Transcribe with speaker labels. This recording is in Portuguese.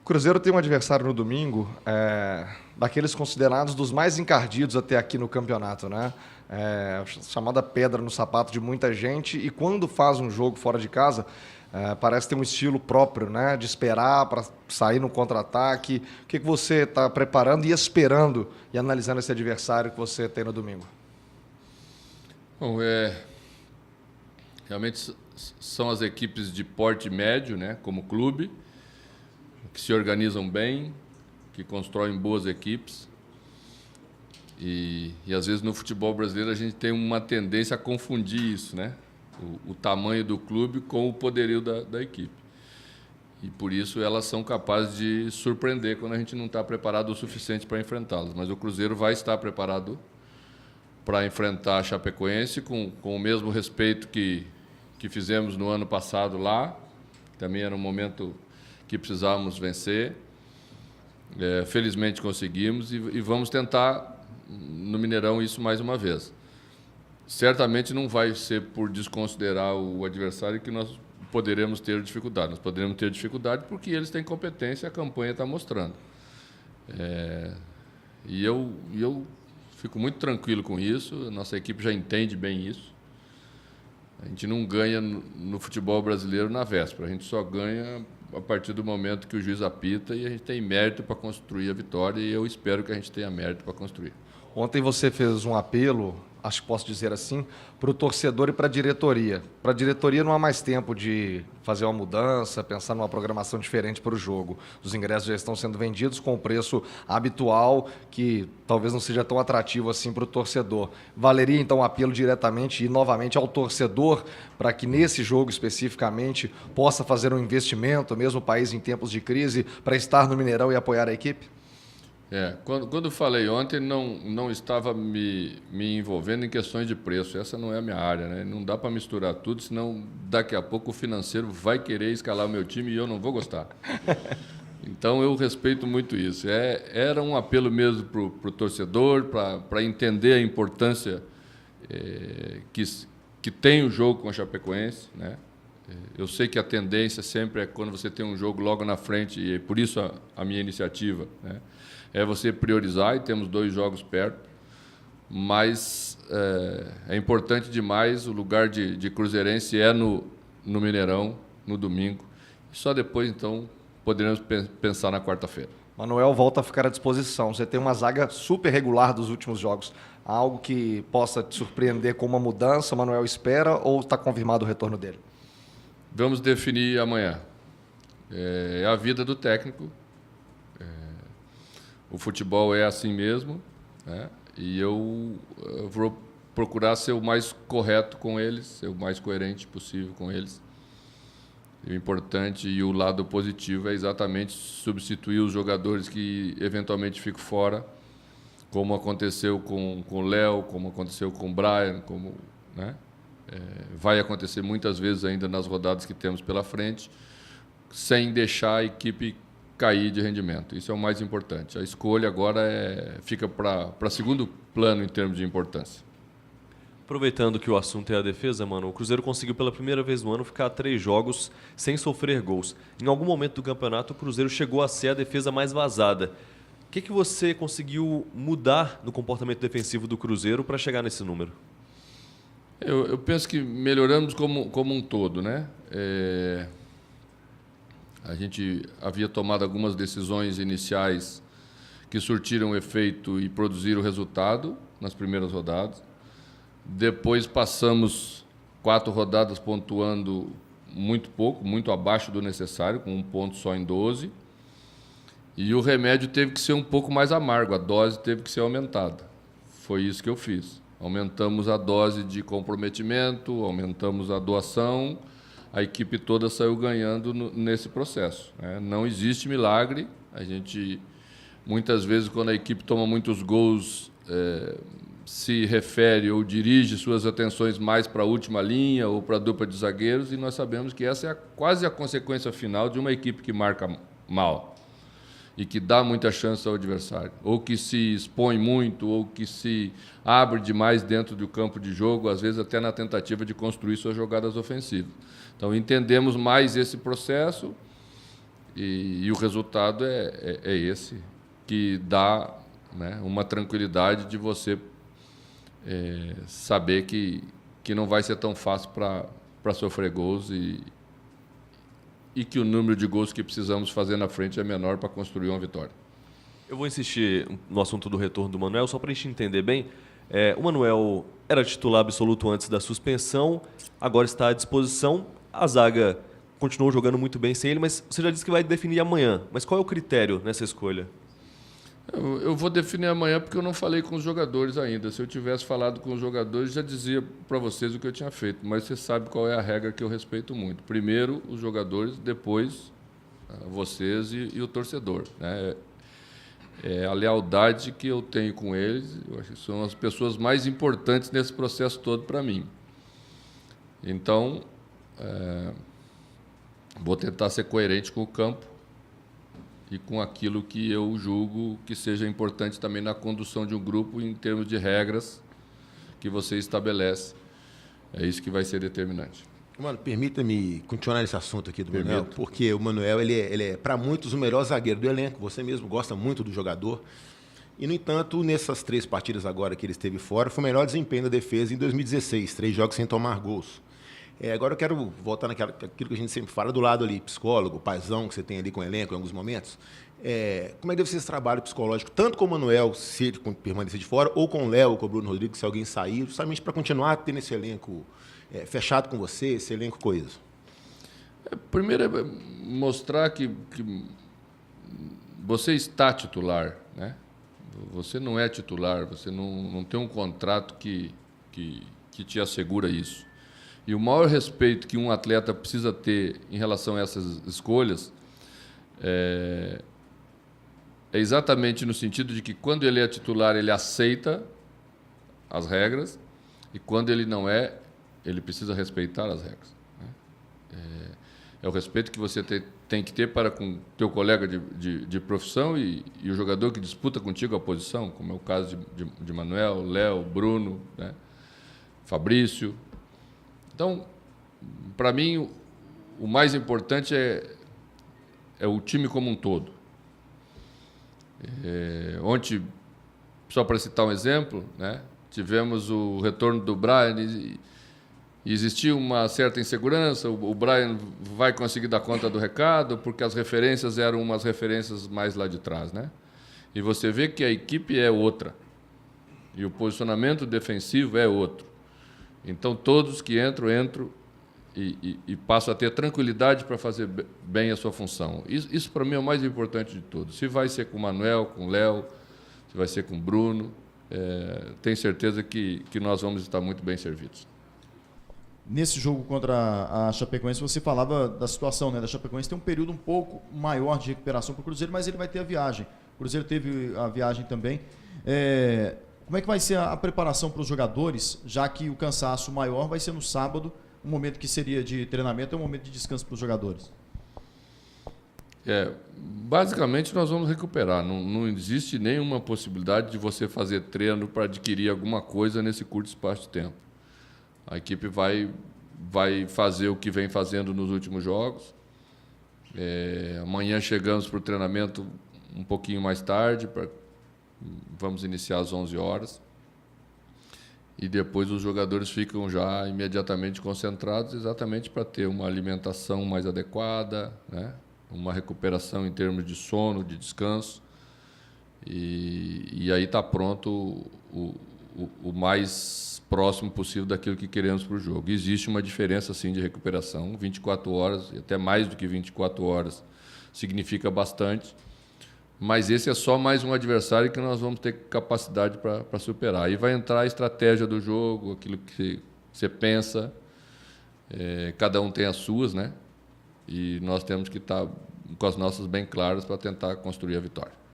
Speaker 1: O Cruzeiro tem um adversário no domingo, daqueles considerados dos mais encardidos até aqui no campeonato, né? Chamada pedra no sapato de muita gente, e quando faz um jogo fora de casa, parece ter um estilo próprio, né? De esperar para sair no contra-ataque. O que você está preparando e esperando e analisando esse adversário que você tem no domingo?
Speaker 2: Bom, realmente são as equipes de porte médio, né? Como clube, que se organizam bem, que constroem boas equipes. E às vezes no futebol brasileiro a gente tem uma tendência a confundir isso, né? O tamanho do clube com o poderio da equipe. E por isso elas são capazes de surpreender quando a gente não está preparado o suficiente para enfrentá-las. Mas o Cruzeiro vai estar preparado para enfrentar a Chapecoense com o mesmo respeito que fizemos no ano passado lá. Também era um momento que precisávamos vencer. Felizmente conseguimos e vamos tentar no Mineirão isso mais uma vez. Certamente não vai ser por desconsiderar o adversário que nós poderemos ter dificuldade. Nós poderemos ter dificuldade porque eles têm competência, a campanha está mostrando. E eu fico muito tranquilo com isso, a nossa equipe já entende bem isso. A gente não ganha no futebol brasileiro na véspera, a gente só ganha a partir do momento que o juiz apita e a gente tem mérito para construir a vitória e eu espero que a gente tenha mérito para construir.
Speaker 1: Ontem você fez um apelo, acho que posso dizer assim, para o torcedor e para a diretoria. Para a diretoria não há mais tempo de fazer uma mudança, pensar numa programação diferente para o jogo. Os ingressos já estão sendo vendidos com o preço habitual, que talvez não seja tão atrativo assim para o torcedor. Valeria então um apelo diretamente e novamente ao torcedor para que nesse jogo especificamente possa fazer um investimento, mesmo o país em tempos de crise, para estar no Mineirão e apoiar a equipe?
Speaker 2: Quando falei ontem, não estava me envolvendo em questões de preço. Essa não é a minha área, né? Não dá para misturar tudo, senão daqui a pouco o financeiro vai querer escalar o meu time e eu não vou gostar. Então eu respeito muito isso. Era um apelo mesmo para o torcedor, para entender a importância que tem o jogo com a Chapecoense, né? Eu sei que a tendência sempre é quando você tem um jogo logo na frente, e por isso a minha iniciativa, né? É você priorizar, e temos 2 jogos perto, mas é importante demais, o lugar de cruzeirense é no Mineirão, no domingo, e só depois, então, poderemos pensar na quarta-feira.
Speaker 1: Manuel volta a ficar à disposição. Você tem uma zaga super regular dos últimos jogos. Há algo que possa te surpreender com uma mudança? O Manuel espera ou está confirmado o retorno dele?
Speaker 2: Vamos definir amanhã. É a vida do técnico. O futebol é assim mesmo, né? E eu vou procurar ser o mais correto com eles, ser o mais coerente possível com eles. E o importante e o lado positivo é exatamente substituir os jogadores que eventualmente ficam fora, como aconteceu com o Léo, como aconteceu com o Brian, né? Vai acontecer muitas vezes ainda nas rodadas que temos pela frente, sem deixar a equipe cair de rendimento. Isso é o mais importante. A escolha agora fica para segundo plano em termos de importância.
Speaker 3: Aproveitando que o assunto é a defesa, mano, o Cruzeiro conseguiu pela primeira vez no ano ficar 3 jogos sem sofrer gols. Em algum momento do campeonato, o Cruzeiro chegou a ser a defesa mais vazada. O que você conseguiu mudar no comportamento defensivo do Cruzeiro para chegar nesse número?
Speaker 2: Eu penso que melhoramos como um todo, né? A gente havia tomado algumas decisões iniciais que surtiram efeito e produziram resultado nas primeiras rodadas. Depois passamos 4 rodadas pontuando muito pouco, muito abaixo do necessário, com 1 ponto só em 12. E o remédio teve que ser um pouco mais amargo, a dose teve que ser aumentada. Foi isso que eu fiz. Aumentamos a dose de comprometimento, aumentamos a doação, a equipe toda saiu ganhando nesse processo, né? Não existe milagre. A gente, muitas vezes, quando a equipe toma muitos gols, se refere ou dirige suas atenções mais para a última linha ou para a dupla de zagueiros, e nós sabemos que essa é quase a consequência final de uma equipe que marca mal e que dá muita chance ao adversário, ou que se expõe muito, ou que se abre demais dentro do campo de jogo, às vezes até na tentativa de construir suas jogadas ofensivas. Então, entendemos mais esse processo e o resultado é esse, que dá, né, uma tranquilidade de você saber que não vai ser tão fácil para sofrer gols e que o número de gols que precisamos fazer na frente é menor para construir uma vitória.
Speaker 3: Eu vou insistir no assunto do retorno do Manuel, só para a gente entender bem. O Manuel era titular absoluto antes da suspensão, agora está à disposição. A zaga continuou jogando muito bem sem ele, mas você já disse que vai definir amanhã. Mas qual é o critério nessa escolha?
Speaker 2: Eu vou definir amanhã porque eu não falei com os jogadores ainda. Se eu tivesse falado com os jogadores, já dizia para vocês o que eu tinha feito. Mas você sabe qual é a regra que eu respeito muito. Primeiro os jogadores, depois vocês e o torcedor, né? É a lealdade que eu tenho com eles. Eu acho que são as pessoas mais importantes nesse processo todo para mim. Então, vou tentar ser coerente com o campo e com aquilo que eu julgo que seja importante também na condução de um grupo em termos de regras que você estabelece. É isso que vai ser determinante.
Speaker 4: Mano, permita-me continuar nesse assunto aqui do Manuel, porque o Manuel ele é para muitos, o melhor zagueiro do elenco. Você mesmo gosta muito do jogador. E, no entanto, nessas 3 partidas agora que ele esteve fora, foi o melhor desempenho da defesa em 2016, 3 jogos sem tomar gols. Agora eu quero voltar naquilo que a gente sempre fala, do lado ali, psicólogo, paizão que você tem ali com o elenco em alguns momentos. Como é que deve ser esse trabalho psicológico, tanto com o Manuel, se ele permanecer de fora, ou com o Léo, com o Bruno Rodrigues, se alguém sair, justamente para continuar tendo esse elenco fechado com você, esse elenco coeso?
Speaker 2: Primeiro é mostrar que você está titular, né? Você não é titular, você não tem um contrato que te assegura isso. E o maior respeito que um atleta precisa ter em relação a essas escolhas é exatamente no sentido de que, quando ele é titular, ele aceita as regras, e quando ele não é, ele precisa respeitar as regras, né? É o respeito que você tem que ter para com o teu colega de profissão e o jogador que disputa contigo a posição, como é o caso de Manuel, Léo, Bruno, né? Fabrício. Então, para mim, o mais importante é o time como um todo. Ontem, só para citar um exemplo, né, tivemos o retorno do Brian e existia uma certa insegurança. O Brian vai conseguir dar conta do recado, porque as referências eram umas referências mais lá de trás, né? E você vê que a equipe é outra e o posicionamento defensivo é outro. Então, todos que entram e passam a ter tranquilidade para fazer bem a sua função. Isso para mim, é o mais importante de tudo. Se vai ser com o Manuel, com o Léo, se vai ser com o Bruno, tenho certeza que nós vamos estar muito bem servidos.
Speaker 5: Nesse jogo contra a Chapecoense, você falava da situação, né, da Chapecoense ter um período um pouco maior de recuperação para o Cruzeiro, mas ele vai ter a viagem. O Cruzeiro teve a viagem também. Como é que vai ser a preparação para os jogadores, já que o cansaço maior vai ser no sábado, um momento que seria de treinamento, é um momento de descanso para os jogadores?
Speaker 2: Basicamente, nós vamos recuperar. Não existe nenhuma possibilidade de você fazer treino para adquirir alguma coisa nesse curto espaço de tempo. A equipe vai fazer o que vem fazendo nos últimos jogos. Amanhã chegamos para o treinamento um pouquinho mais tarde, vamos iniciar às 11 horas. E depois os jogadores ficam já imediatamente concentrados, exatamente para ter uma alimentação mais adequada, né? Uma recuperação em termos de sono, de descanso. E aí está pronto o mais próximo possível daquilo que queremos para o jogo. Existe uma diferença, sim, de recuperação. 24 horas, e até mais do que 24 horas, significa bastante. Mas esse é só mais um adversário que nós vamos ter capacidade para superar. Aí vai entrar a estratégia do jogo, aquilo que você pensa. Cada um tem as suas, né? E nós temos que estar com as nossas bem claras para tentar construir a vitória.